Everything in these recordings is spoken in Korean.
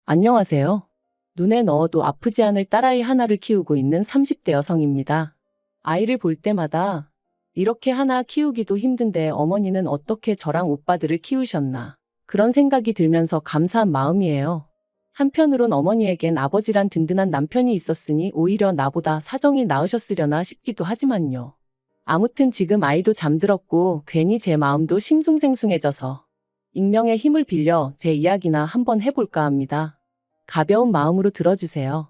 안녕하세요. 눈에 넣어도 아프지 않을 딸아이 하나를 키우고 있는 30대 여성입니다. 아이를 볼 때마다 이렇게 하나 키우기도 힘든데 어머니는 어떻게 저랑 오빠들을 키우셨나. 그런 생각이 들면서 감사한 마음이에요. 한편으론 어머니에겐 아버지란 든든한 남편이 있었으니 오히려 나보다 사정이 나으셨으려나 싶기도 하지만요. 아무튼 지금 아이도 잠들었고 괜히 제 마음도 싱숭생숭해져서 익명의 힘을 빌려 제 이야기나 한번 해볼까 합니다. 가벼운 마음으로 들어주세요.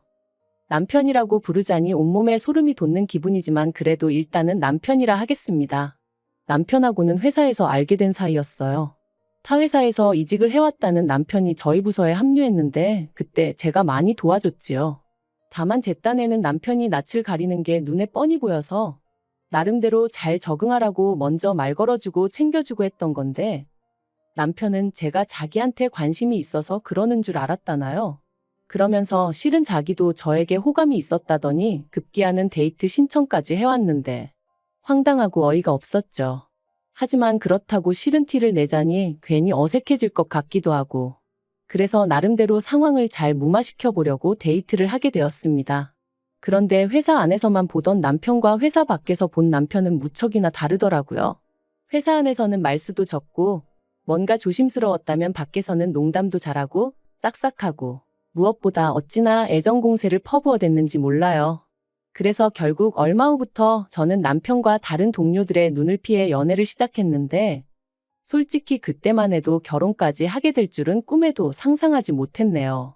남편이라고 부르자니 온몸에 소름이 돋는 기분이지만 그래도 일단은 남편이라 하겠습니다. 남편하고는 회사에서 알게 된 사이였어요. 타 회사에서 이직을 해왔다는 남편이 저희 부서에 합류했는데 그때 제가 많이 도와줬지요. 다만 제 딴에는 남편이 낯을 가리는 게 눈에 뻔히 보여서 나름대로 잘 적응하라고 먼저 말 걸어주고 챙겨주고 했던 건데 남편은 제가 자기한테 관심이 있어서 그러는 줄 알았다나요? 그러면서 실은 자기도 저에게 호감이 있었다더니 급기야는 데이트 신청까지 해왔는데 황당하고 어이가 없었죠. 하지만 그렇다고 싫은 티를 내자니 괜히 어색해질 것 같기도 하고 그래서 나름대로 상황을 잘 무마시켜 보려고 데이트를 하게 되었습니다. 그런데 회사 안에서만 보던 남편과 회사 밖에서 본 남편은 무척이나 다르더라고요. 회사 안에서는 말수도 적고 뭔가 조심스러웠다면 밖에서는 농담도 잘하고 싹싹하고 무엇보다 어찌나 애정 공세를 퍼부어댔는지 몰라요. 그래서 결국 얼마 후부터 저는 남편과 다른 동료들의 눈을 피해 연애를 시작했는데 솔직히 그때만 해도 결혼까지 하게 될 줄은 꿈에도 상상하지 못했네요.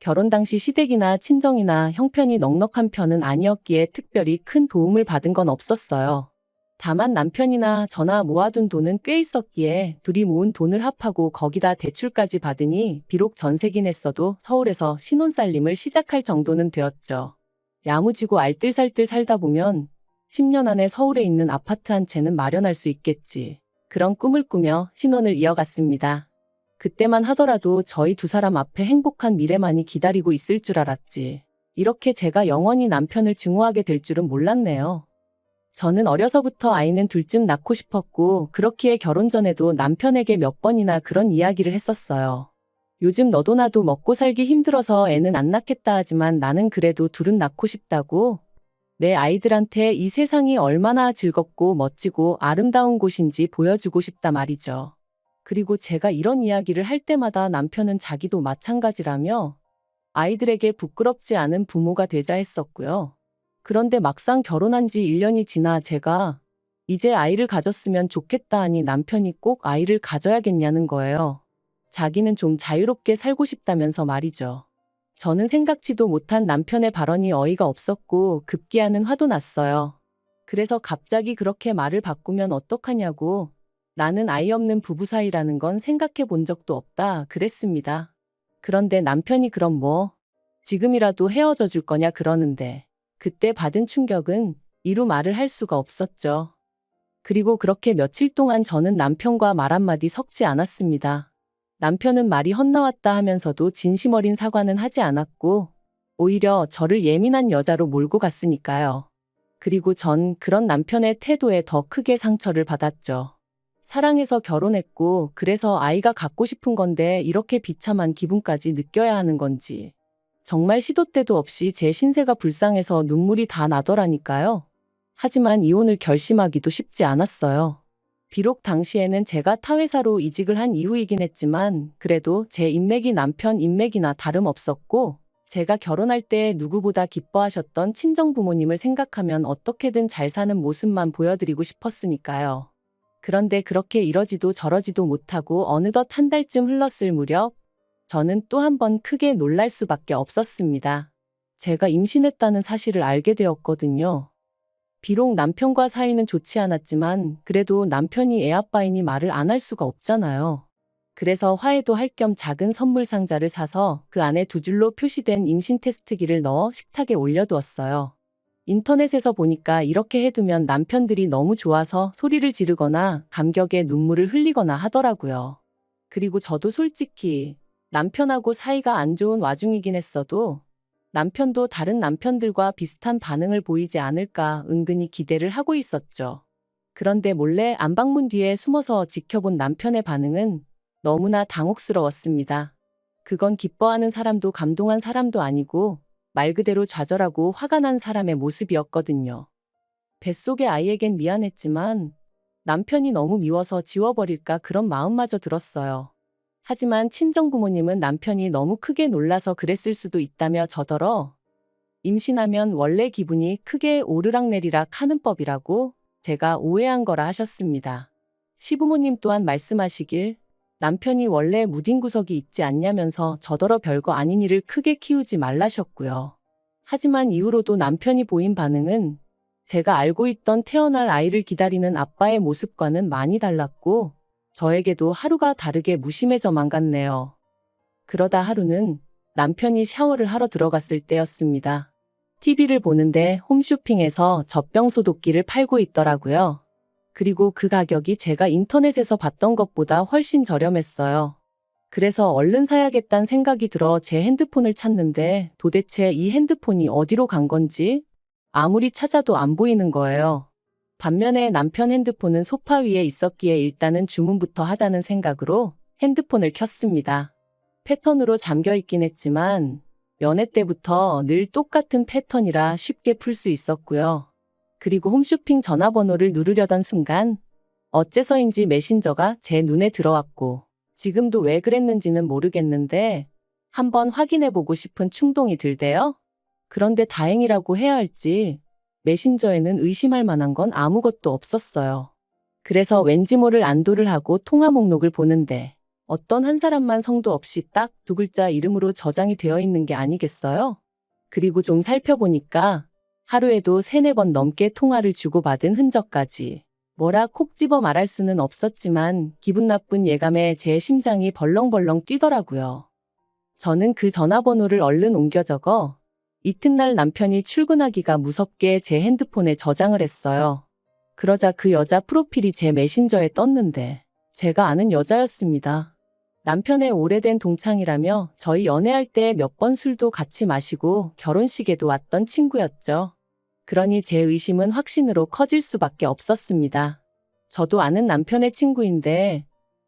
결혼 당시 시댁이나 친정이나 형편이 넉넉한 편은 아니었기에 특별히 큰 도움을 받은 건 없었어요. 다만 남편이나 저나 모아둔 돈은 꽤 있었기에 둘이 모은 돈을 합하고 거기다 대출까지 받으니 비록 전세긴 했어도 서울에서 신혼살림을 시작할 정도는 되었죠. 야무지고 알뜰살뜰 살다 보면 10년 안에 서울에 있는 아파트 한 채는 마련할 수 있겠지. 그런 꿈을 꾸며 신혼을 이어갔습니다. 그때만 하더라도 저희 두 사람 앞에 행복한 미래만이 기다리고 있을 줄 알았지. 이렇게 제가 영원히 남편을 증오하게 될 줄은 몰랐네요. 저는 어려서부터 아이는 둘쯤 낳고 싶었고 그렇기에 결혼 전에도 남편에게 몇 번이나 그런 이야기를 했었어요. 요즘 너도 나도 먹고 살기 힘들어서 애는 안 낳겠다 하지만 나는 그래도 둘은 낳고 싶다고. 내 아이들한테 이 세상이 얼마나 즐겁고 멋지고 아름다운 곳인지 보여주고 싶다 말이죠. 그리고 제가 이런 이야기를 할 때마다 남편은 자기도 마찬가지라며 아이들에게 부끄럽지 않은 부모가 되자 했었고요. 그런데 막상 결혼한 지 1년이 지나 제가 이제 아이를 가졌으면 좋겠다 하니 남편이 꼭 아이를 가져야겠냐는 거예요. 자기는 좀 자유롭게 살고 싶다면서 말이죠. 저는 생각지도 못한 남편의 발언이 어이가 없었고 급기야는 화도 났어요. 그래서 갑자기 그렇게 말을 바꾸면 어떡하냐고 나는 아이 없는 부부 사이라는 건 생각해 본 적도 없다 그랬습니다. 그런데 남편이 그럼 뭐 지금이라도 헤어져 줄 거냐 그러는데 그때 받은 충격은 이루 말을 할 수가 없었죠. 그리고 그렇게 며칠 동안 저는 남편과 말 한마디 섞지 않았습니다. 남편은 말이 헛나왔다 하면서도 진심 어린 사과는 하지 않았고 오히려 저를 예민한 여자로 몰고 갔으니까요. 그리고 전 그런 남편의 태도에 더 크게 상처를 받았죠. 사랑해서 결혼했고 그래서 아이가 갖고 싶은 건데 이렇게 비참한 기분까지 느껴야 하는 건지. 정말 시도 때도 없이 제 신세가 불쌍해서 눈물이 다 나더라니까요. 하지만 이혼을 결심하기도 쉽지 않았어요. 비록 당시에는 제가 타 회사로 이직을 한 이후이긴 했지만 그래도 제 인맥이 남편 인맥이나 다름없었고 제가 결혼할 때 누구보다 기뻐하셨던 친정부모님을 생각하면 어떻게든 잘 사는 모습만 보여드리고 싶었으니까요. 그런데 그렇게 이러지도 저러지도 못하고 어느덧 한 달쯤 흘렀을 무렵 저는 또 한 번 크게 놀랄 수밖에 없었습니다. 제가 임신했다는 사실을 알게 되었거든요. 비록 남편과 사이는 좋지 않았지만 그래도 남편이 애아빠이니 말을 안 할 수가 없잖아요. 그래서 화해도 할 겸 작은 선물 상자를 사서 그 안에 두 줄로 표시된 임신 테스트기를 넣어 식탁에 올려두었어요. 인터넷에서 보니까 이렇게 해두면 남편들이 너무 좋아서 소리를 지르거나 감격에 눈물을 흘리거나 하더라고요. 그리고 저도 솔직히 남편하고 사이가 안 좋은 와중이긴 했어도 남편도 다른 남편들과 비슷한 반응을 보이지 않을까 은근히 기대를 하고 있었죠. 그런데 몰래 안방문 뒤에 숨어서 지켜본 남편의 반응은 너무나 당혹스러웠습니다. 그건 기뻐하는 사람도 감동한 사람도 아니고 말 그대로 좌절하고 화가 난 사람의 모습이었거든요. 뱃속의 아이에겐 미안했지만 남편이 너무 미워서 지워버릴까 그런 마음마저 들었어요. 하지만 친정부모님은 남편이 너무 크게 놀라서 그랬을 수도 있다며 저더러 임신하면 원래 기분이 크게 오르락내리락 하는 법이라고 제가 오해한 거라 하셨습니다. 시부모님 또한 말씀하시길 남편이 원래 무딘 구석이 있지 않냐면서 저더러 별거 아닌 일을 크게 키우지 말라셨고요. 하지만 이후로도 남편이 보인 반응은 제가 알고 있던 태어날 아이를 기다리는 아빠의 모습과는 많이 달랐고 저에게도 하루가 다르게 무심해져만 갔네요. 그러다 하루는 남편이 샤워를 하러 들어갔을 때였습니다. TV를 보는데 홈쇼핑에서 젖병 소독기를 팔고 있더라고요. 그리고 그 가격이 제가 인터넷에서 봤던 것보다 훨씬 저렴했어요. 그래서 얼른 사야겠다는 생각이 들어 제 핸드폰을 찾는데 도대체 이 핸드폰이 어디로 간 건지 아무리 찾아도 안 보이는 거예요. 반면에 남편 핸드폰은 소파 위에 있었기에 일단은 주문부터 하자는 생각으로 핸드폰을 켰습니다. 패턴으로 잠겨 있긴 했지만 연애 때부터 늘 똑같은 패턴이라 쉽게 풀 수 있었고요. 그리고 홈쇼핑 전화번호를 누르려던 순간 어째서인지 메신저가 제 눈에 들어왔고 지금도 왜 그랬는지는 모르겠는데 한번 확인해보고 싶은 충동이 들대요. 그런데 다행이라고 해야 할지 메신저에는 의심할 만한 건 아무것도 없었어요. 그래서 왠지 모를 안도를 하고 통화 목록을 보는데 어떤 한 사람만 성도 없이 딱 두 글자 이름으로 저장이 되어 있는 게 아니겠어요? 그리고 좀 살펴보니까 하루에도 3-4번 넘게 통화를 주고받은 흔적까지. 뭐라 콕 집어 말할 수는 없었지만 기분 나쁜 예감에 제 심장이 벌렁벌렁 뛰더라고요. 저는 그 전화번호를 얼른 옮겨 적어 이튿날 남편이 출근하기가 무섭게 제 핸드폰에 저장을 했어요. 그러자 그 여자 프로필이 제 메신저에 떴는데 제가 아는 여자였습니다. 남편의 오래된 동창이라며 저희 연애할 때 몇 번 술도 같이 마시고 결혼식에도 왔던 친구였죠. 그러니 제 의심은 확신으로 커질 수밖에 없었습니다. 저도 아는 남편의 친구인데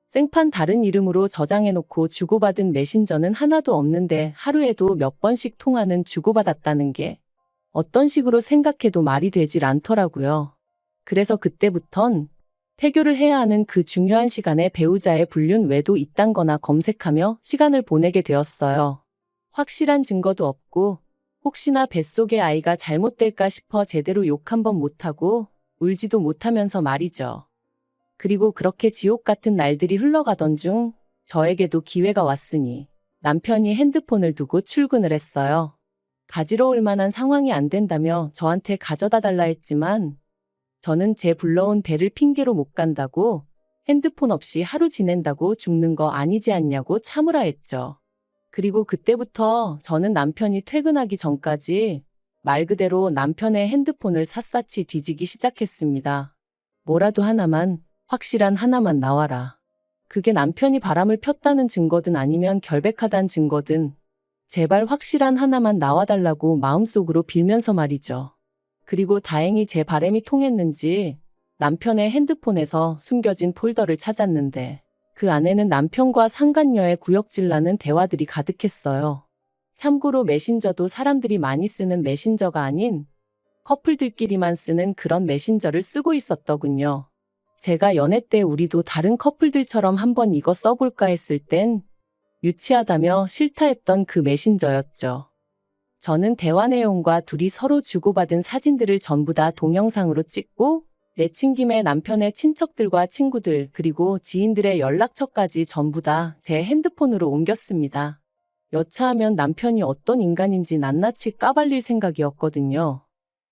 생판 다른 이름으로 저장해놓고 주고받은 메신저는 하나도 없는데 하루에도 몇 번씩 통화는 주고받았다는 게 어떤 식으로 생각해도 말이 되질 않더라고요. 그래서 그때부턴 태교를 해야 하는 그 중요한 시간에 배우자의 불륜 외도 이딴 거나 검색하며 시간을 보내게 되었어요. 확실한 증거도 없고 혹시나 뱃속의 아이가 잘못될까 싶어 제대로 욕 한 번 못하고 울지도 못하면서 말이죠. 그리고 그렇게 지옥 같은 날들이 흘러가던 중 저에게도 기회가 왔으니 남편이 핸드폰을 두고 출근을 했어요. 가지러 올 만한 상황이 안 된다며 저한테 가져다 달라 했지만 저는 제 불러온 배를 핑계로 못 간다고 핸드폰 없이 하루 지낸다고 죽는 거 아니지 않냐고 참으라 했죠. 그리고 그때부터 저는 남편이 퇴근하기 전까지 말 그대로 남편의 핸드폰을 샅샅이 뒤지기 시작했습니다. 뭐라도 하나만, 확실한 하나만 나와라. 그게 남편이 바람을 폈다는 증거든 아니면 결백하다는 증거든 제발 확실한 하나만 나와달라고 마음속으로 빌면서 말이죠. 그리고 다행히 제 바람이 통했는지 남편의 핸드폰에서 숨겨진 폴더를 찾았는데 그 안에는 남편과 상간녀의 구역질나는 대화들이 가득했어요. 참고로 메신저도 사람들이 많이 쓰는 메신저가 아닌 커플들끼리만 쓰는 그런 메신저를 쓰고 있었더군요. 제가 연애 때 우리도 다른 커플들처럼 한번 이거 써볼까 했을 땐 유치하다며 싫다 했던 그 메신저였죠. 저는 대화 내용과 둘이 서로 주고받은 사진들을 전부 다 동영상으로 찍고 내친 김에 남편의 친척들과 친구들 그리고 지인들의 연락처까지 전부 다 제 핸드폰으로 옮겼습니다. 여차하면 남편이 어떤 인간인지 낱낱이 까발릴 생각이었거든요.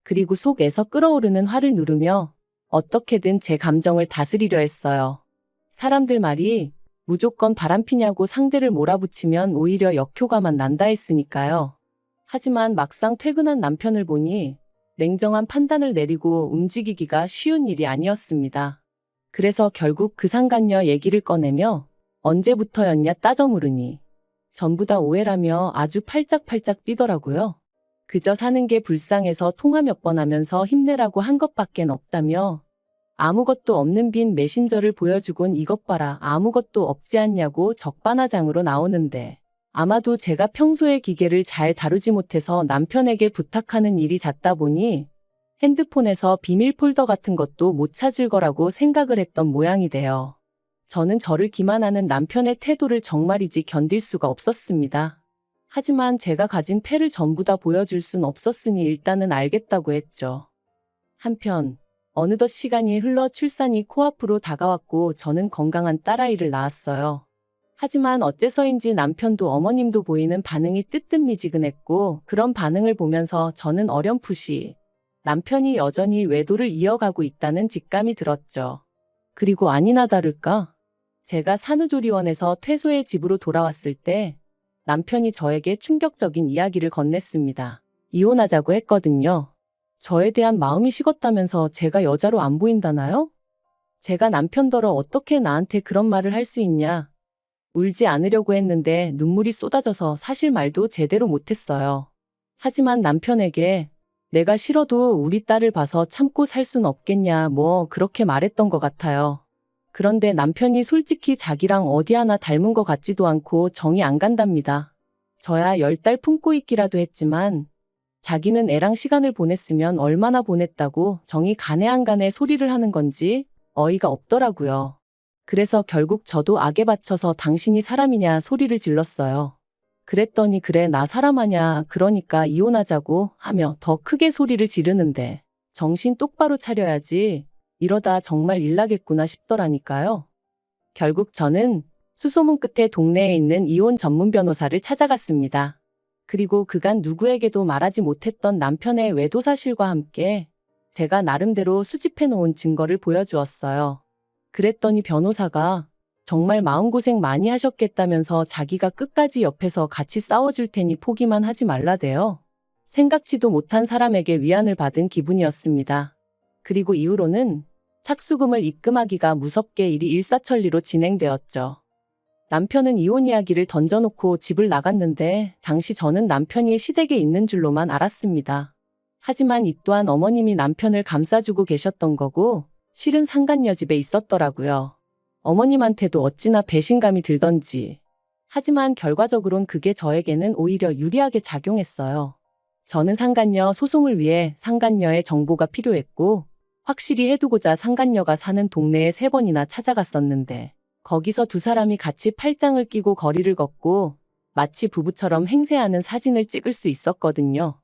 그리고 속에서 끓어오르는 화를 누르며 어떻게든 제 감정을 다스리려 했어요. 사람들 말이 무조건 바람피냐고 상대를 몰아붙이면 오히려 역효과만 난다 했으니까요. 하지만 막상 퇴근한 남편을 보니 냉정한 판단을 내리고 움직이기가 쉬운 일이 아니었습니다. 그래서 결국 그 상간녀 얘기를 꺼내며 언제부터였냐 따져 물으니 전부 다 오해라며 아주 팔짝팔짝 뛰더라고요. 그저 사는 게 불쌍해서 통화 몇 번 하면서 힘내라고 한 것밖엔 없다며 아무것도 없는 빈 메신저를 보여주곤 이것 봐라 아무것도 없지 않냐고 적반하장으로 나오는데 아마도 제가 평소에 기계를 잘 다루지 못해서 남편에게 부탁하는 일이 잦다 보니 핸드폰에서 비밀 폴더 같은 것도 못 찾을 거라고 생각을 했던 모양이 돼요. 저는 저를 기만하는 남편의 태도를 정말이지 견딜 수가 없었습니다. 하지만 제가 가진 패를 전부 다 보여줄 순 없었으니 일단은 알겠다고 했죠. 한편 어느덧 시간이 흘러 출산이 코앞으로 다가왔고 저는 건강한 딸아이를 낳았어요. 하지만 어째서인지 남편도 어머님도 보이는 반응이 뜨뜻미지근했고 그런 반응을 보면서 저는 어렴풋이 남편이 여전히 외도를 이어가고 있다는 직감이 들었죠. 그리고 아니나 다를까 제가 산후조리원에서 퇴소해 집으로 돌아왔을 때 남편이 저에게 충격적인 이야기를 건넸습니다. 이혼하자고 했거든요. 저에 대한 마음이 식었다면서 제가 여자로 안 보인다나요? 제가 남편더러 어떻게 나한테 그런 말을 할 수 있냐. 울지 않으려고 했는데 눈물이 쏟아져서 사실 말도 제대로 못했어요. 하지만 남편에게 내가 싫어도 우리 딸을 봐서 참고 살 순 없겠냐 뭐 그렇게 말했던 것 같아요. 그런데 남편이 솔직히 자기랑 어디 하나 닮은 것 같지도 않고 정이 안 간답니다. 저야 10달 품고 있기라도 했지만 자기는 애랑 시간을 보냈으면 얼마나 보냈다고 정이 가네 안 가네 소리를 하는 건지 어이가 없더라고요. 그래서 결국 저도 악에 받쳐서 당신이 사람이냐 소리를 질렀어요. 그랬더니 그래 나 사람하냐 그러니까 이혼하자고 하며 더 크게 소리를 지르는데 정신 똑바로 차려야지 이러다 정말 일나겠구나 싶더라니까요. 결국 저는 수소문 끝에 동네에 있는 이혼 전문 변호사를 찾아갔습니다. 그리고 그간 누구에게도 말하지 못했던 남편의 외도 사실과 함께 제가 나름대로 수집해 놓은 증거를 보여주었어요. 그랬더니 변호사가 정말 마음고생 많이 하셨겠다면서 자기가 끝까지 옆에서 같이 싸워줄 테니 포기만 하지 말라대요. 생각지도 못한 사람에게 위안을 받은 기분이었습니다. 그리고 이후로는 착수금을 입금하기가 무섭게 일이 일사천리로 진행되었죠. 남편은 이혼 이야기를 던져놓고 집을 나갔는데 당시 저는 남편이 시댁에 있는 줄로만 알았습니다. 하지만 이 또한 어머님이 남편을 감싸주고 계셨던 거고 실은 상간녀 집에 있었더라고요. 어머님한테도 어찌나 배신감이 들던지. 하지만 결과적으론 그게 저에게는 오히려 유리하게 작용했어요. 저는 상간녀 소송을 위해 상간녀의 정보가 필요했고 확실히 해두고자 상간녀가 사는 동네에 3번이나 찾아갔었는데 거기서 두 사람이 같이 팔짱을 끼고 거리를 걷고 마치 부부처럼 행세하는 사진을 찍을 수 있었거든요.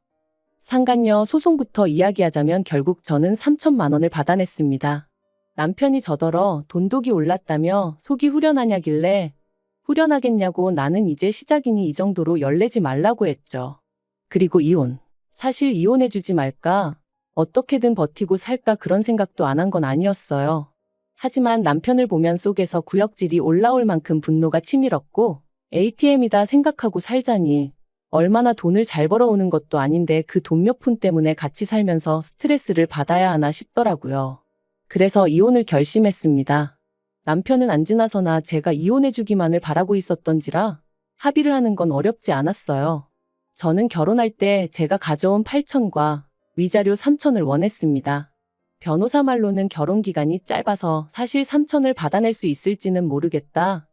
상간녀 소송부터 이야기하자면 결국 저는 3천만 원을 받아냈습니다. 남편이 저더러 돈독이 올랐다며 속이 후련하냐길래 후련하겠냐고 나는 이제 시작이니 이 정도로 열내지 말라고 했죠. 그리고 이혼. 사실 이혼해주지 말까? 어떻게든 버티고 살까 그런 생각도 안 한 건 아니었어요. 하지만 남편을 보면 속에서 구역질이 올라올 만큼 분노가 치밀었고 ATM이다 생각하고 살자니 얼마나 돈을 잘 벌어오는 것도 아닌데 그 돈 몇 푼 때문에 같이 살면서 스트레스를 받아야 하나 싶더라고요. 그래서 이혼을 결심했습니다. 남편은 안 지나서나 제가 이혼해주기만을 바라고 있었던지라 합의를 하는 건 어렵지 않았어요. 저는 결혼할 때 제가 가져온 8천과 위자료 3천을 원했습니다. 변호사 말로는 결혼 기간이 짧아서 사실 3천을 받아낼 수 있을지는 모르겠다.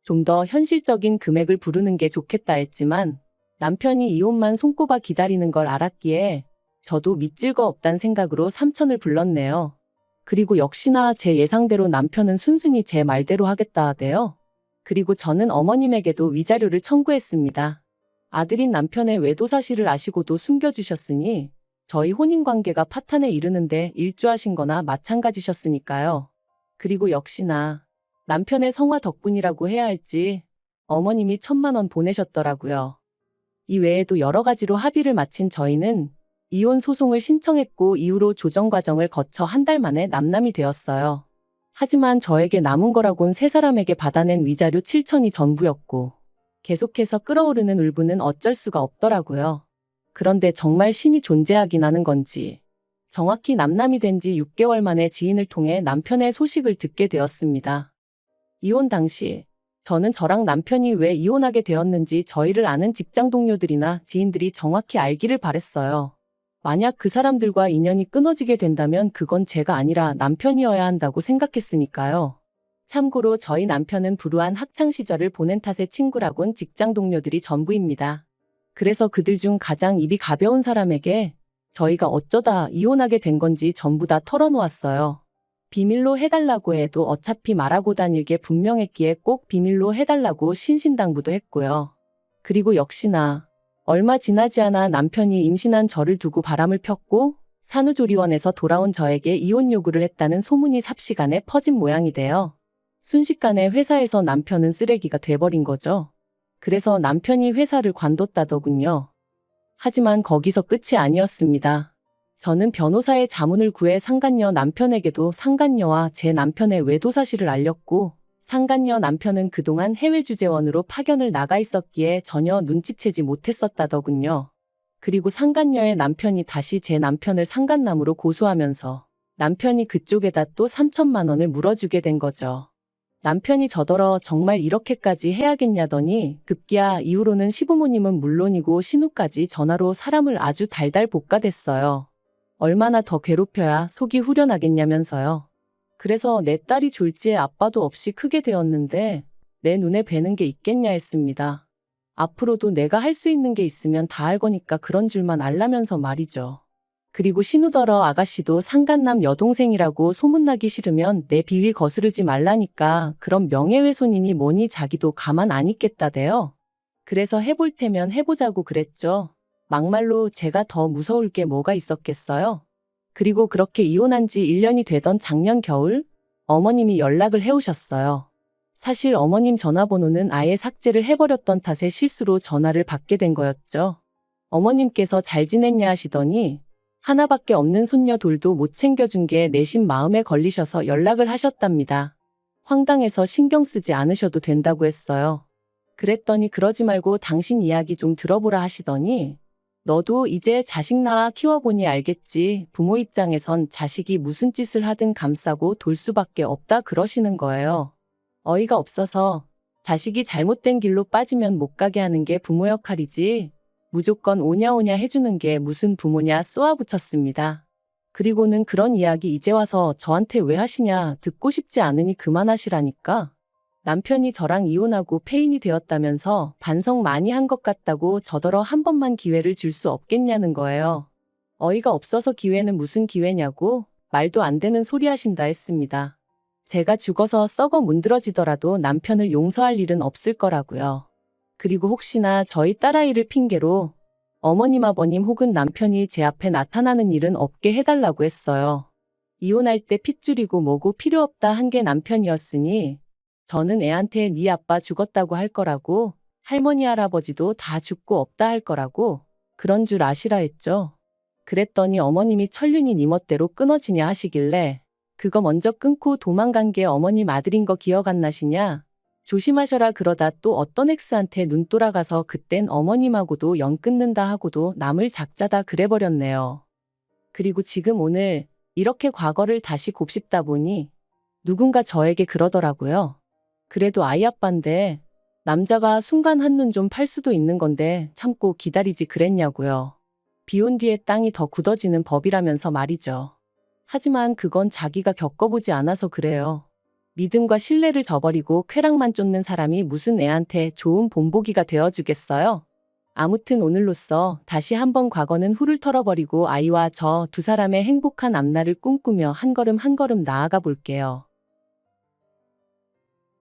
좀 더 현실적인 금액을 부르는 게 좋겠다 했지만 남편이 이혼만 손꼽아 기다리는 걸 알았기에 저도 믿질 거 없단 생각으로 3천을 불렀네요. 그리고 역시나 제 예상대로 남편은 순순히 제 말대로 하겠다 하대요. 그리고 저는 어머님에게도 위자료를 청구했습니다. 아들인 남편의 외도 사실을 아시고도 숨겨주셨으니 저희 혼인관계가 파탄에 이르는데 일조하신 거나 마찬가지셨으니까요. 그리고 역시나 남편의 성화 덕분이라고 해야 할지 어머님이 1,000만 원 보내셨더라고요. 이 외에도 여러 가지로 합의를 마친 저희는 이혼 소송을 신청했고 이후로 조정 과정을 거쳐 한 달 만에 남남이 되었어요. 하지만 저에게 남은 거라곤 세 사람에게 받아낸 위자료 7천이 전부였고 계속해서 끓어오르는 울분은 어쩔 수가 없더라고요. 그런데 정말 신이 존재하긴 하는 건지 정확히 남남이 된 지 6개월 만에 지인을 통해 남편의 소식을 듣게 되었습니다. 이혼 당시 저는 저랑 남편이 왜 이혼하게 되었는지 저희를 아는 직장 동료들이나 지인들이 정확히 알기를 바랬어요. 만약 그 사람들과 인연이 끊어지게 된다면 그건 제가 아니라 남편이어야 한다고 생각했으니까요. 참고로 저희 남편은 불우한 학창 시절을 보낸 탓에 친구라곤 직장 동료들이 전부입니다. 그래서 그들 중 가장 입이 가벼운 사람에게 저희가 어쩌다 이혼하게 된 건지 전부 다 털어놓았어요. 비밀로 해달라고 해도 어차피 말하고 다닐 게 분명했기에 꼭 비밀로 해달라고 신신당부도 했고요. 그리고 역시나 얼마 지나지 않아 남편이 임신한 저를 두고 바람을 폈고 산후조리원에서 돌아온 저에게 이혼 요구를 했다는 소문이 삽시간에 퍼진 모양이 돼요. 순식간에 회사에서 남편은 쓰레기가 돼버린 거죠. 그래서 남편이 회사를 관뒀다더군요. 하지만 거기서 끝이 아니었습니다. 저는 변호사의 자문을 구해 상간녀 남편에게도 상간녀와 제 남편의 외도 사실을 알렸고 상간녀 남편은 그동안 해외 주재원으로 파견을 나가 있었기에 전혀 눈치채지 못했었다더군요. 그리고 상간녀의 남편이 다시 제 남편을 상간남으로 고소하면서 남편이 그쪽에다 또 3천만 원을 물어주게 된 거죠. 남편이 저더러 정말 이렇게까지 해야겠냐더니 급기야 이후로는 시부모님은 물론이고 신우까지 전화로 사람을 아주 달달 볶아댔어요. 얼마나 더 괴롭혀야 속이 후련하겠냐면서요. 그래서 내 딸이 졸지에 아빠도 없이 크게 되었는데 내 눈에 뵈는 게 있겠냐 했습니다. 앞으로도 내가 할 수 있는 게 있으면 다 할 거니까 그런 줄만 알라면서 말이죠. 그리고 신우더러 아가씨도 상간남 여동생이라고 소문나기 싫으면 내 비위 거스르지 말라니까 그런 명예훼손이니 뭐니 자기도 가만 안 있겠다대요. 그래서 해볼 테면 해보자고 그랬죠. 막말로 제가 더 무서울 게 뭐가 있었겠어요. 그리고 그렇게 이혼한 지 1년이 되던 작년 겨울 어머님이 연락을 해오셨어요. 사실 어머님 전화번호는 아예 삭제를 해버렸던 탓에 실수로 전화를 받게 된 거였죠. 어머님께서 잘 지냈냐 하시더니 하나밖에 없는 손녀 돌도 못 챙겨준 게 내심 마음에 걸리셔서 연락을 하셨답니다. 황당해서 신경 쓰지 않으셔도 된다고 했어요. 그랬더니 그러지 말고 당신 이야기 좀 들어보라 하시더니 너도 이제 자식 낳아 키워보니 알겠지. 부모 입장에선 자식이 무슨 짓을 하든 감싸고 돌 수밖에 없다 그러시는 거예요. 어이가 없어서 자식이 잘못된 길로 빠지면 못 가게 하는 게 부모 역할이지. 무조건 오냐오냐 해주는 게 무슨 부모냐 쏘아붙였습니다. 그리고는 그런 이야기 이제 와서 저한테 왜 하시냐 듣고 싶지 않으니 그만하시라니까. 남편이 저랑 이혼하고 폐인이 되었다면서 반성 많이 한 것 같다고 저더러 한 번만 기회를 줄 수 없겠냐는 거예요. 어이가 없어서 기회는 무슨 기회냐고 말도 안 되는 소리 하신다 했습니다. 제가 죽어서 썩어 문드러지더라도 남편을 용서할 일은 없을 거라고요. 그리고 혹시나 저희 딸아이를 핑계로 어머님 아버님 혹은 남편이 제 앞에 나타나는 일은 없게 해달라고 했어요. 이혼할 때 핏줄이고 뭐고 필요 없다 한 게 남편이었으니 저는 애한테 네 아빠 죽었다고 할 거라고 할머니 할아버지도 다 죽고 없다 할 거라고 그런 줄 아시라 했죠. 그랬더니 어머님이 천륜이 네 멋대로 끊어지냐 하시길래 그거 먼저 끊고 도망간 게 어머님 아들인 거 기억 안 나시냐? 조심하셔라 그러다 또 어떤 엑스한테 눈 돌아가서 그땐 어머님하고도 연 끊는다 하고도 남을 작자다 그래버렸네요. 그리고 지금 오늘 이렇게 과거를 다시 곱씹다 보니 누군가 저에게 그러더라고요. 그래도 아이 아빠인데 남자가 순간 한눈 좀 팔 수도 있는 건데 참고 기다리지 그랬냐고요. 비온 뒤에 땅이 더 굳어지는 법이라면서 말이죠. 하지만 그건 자기가 겪어보지 않아서 그래요. 믿음과 신뢰를 저버리고 쾌락만 쫓는 사람이 무슨 애한테 좋은 본보기가 되어주겠어요? 아무튼 오늘로써 다시 한번 과거는 훌을 털어버리고 아이와 저 두 사람의 행복한 앞날을 꿈꾸며 한 걸음 한 걸음 나아가 볼게요.